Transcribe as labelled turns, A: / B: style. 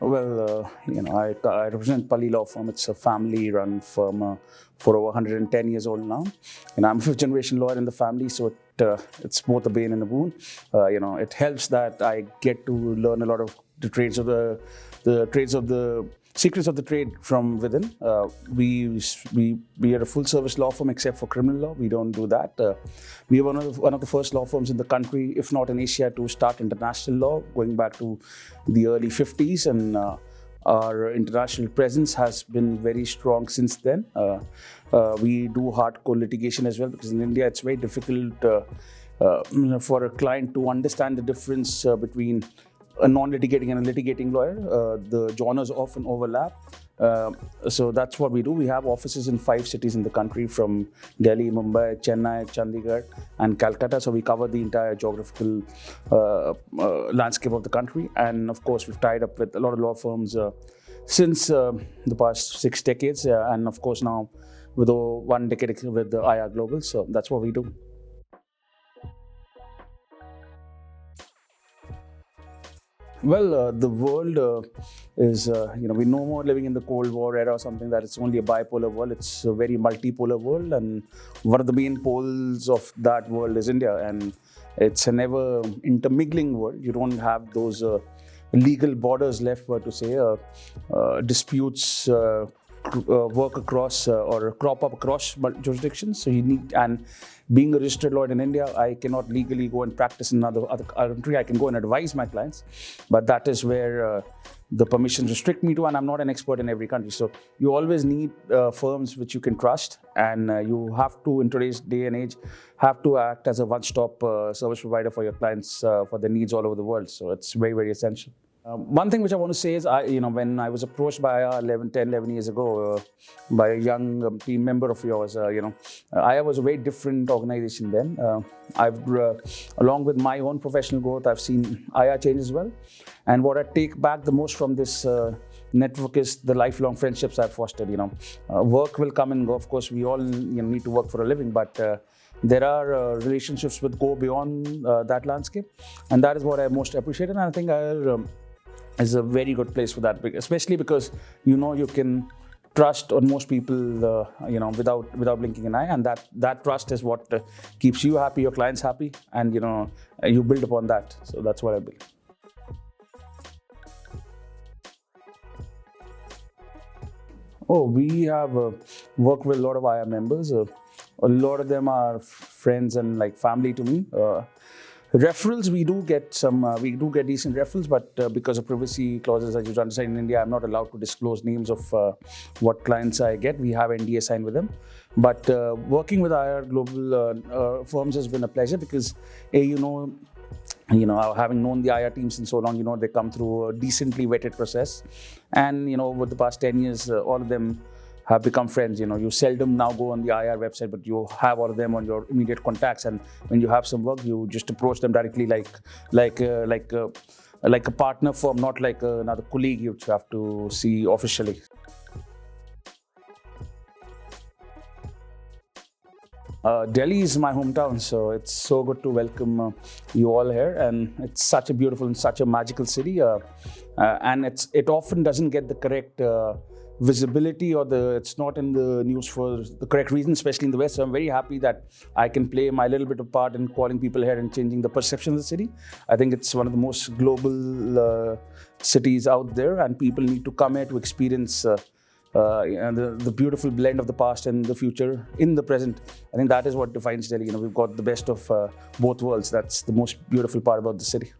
A: I represent Palli Law Firm. It's a family-run firm for over 110 years old now. I'm a fifth-generation lawyer in the family, so it's both a bane and a boon. It helps that I get to learn a lot of the trades of the trades of the secrets of the trade from within. We are a full-service law firm except for criminal law. We don't do that. We are one of the first law firms in the country, if not in Asia, to start international law, going back to the early 50s, and our international presence has been very strong since then. We do hardcore litigation as well, because in India it's very difficult for a client to understand the difference between a non-litigating and a litigating lawyer. The genres often overlap. So that's what we do. We have offices in 5 cities in the country, from Delhi, Mumbai, Chennai, Chandigarh, and Calcutta. So we cover the entire geographical landscape of the country. And of course, we've tied up with a lot of law firms since the past 6 decades. And of course, now with 1 decade with the IR Global. So that's what we do. Well, the world is, we're no more living in the Cold War era or something that it's only a bipolar world. It's a very multipolar world, and one of the main poles of that world is India. And it's an ever intermingling world. You don't have those legal borders left, to say. Disputes work across or crop up across jurisdictions. So you need, and being a registered lawyer in India, I cannot legally go and practice in another country. I can go and advise my clients, but that is where the permissions restrict me to, and I'm not an expert in every country. So you always need firms which you can trust, and you have to, in today's day and age, have to act as a one-stop service provider for your clients for their needs all over the world. So it's very, very essential. One thing which I want to say is, when I was approached by IR 11 years ago by a young team member of yours, IR was a very different organization then. Along with my own professional growth, I've seen IR change as well. And what I take back the most from this network is the lifelong friendships I've fostered. Work will come and go. Of course, we all need to work for a living, but there are relationships which go beyond that landscape, and that is what I most appreciate. And I think IR is a very good place for that, especially because you can trust on most people, without blinking an eye, and that trust is what keeps you happy, your clients happy, and you build upon that. So that's what I believe. Oh, we have worked with a lot of IR members. A lot of them are friends and like family to me. Referrals, we do get decent referrals, but because of privacy clauses, as you understand, in India, I'm not allowed to disclose names of what clients I get. We have NDA signed with them. But working with IR Global firms has been a pleasure, because having known the IR team since so long, they come through a decently vetted process. And, over the past 10 years, all of them have become friends. You seldom now go on the IR website, but you have all of them on your immediate contacts. And when you have some work, you just approach them directly, like a partner firm, not like another colleague you have to see officially. Delhi is my hometown, so it's so good to welcome you all here. And it's such a beautiful and such a magical city. And it often doesn't get the correct visibility, or it's not in the news for the correct reason, especially in the West. So I'm very happy that I can play my little bit of part in calling people here and changing the perception of the city. I think it's one of the most global cities out there, and people need to come here to experience the beautiful blend of the past and the future in the present. I think that is what defines Delhi. We've got the best of both worlds. That's the most beautiful part about the city.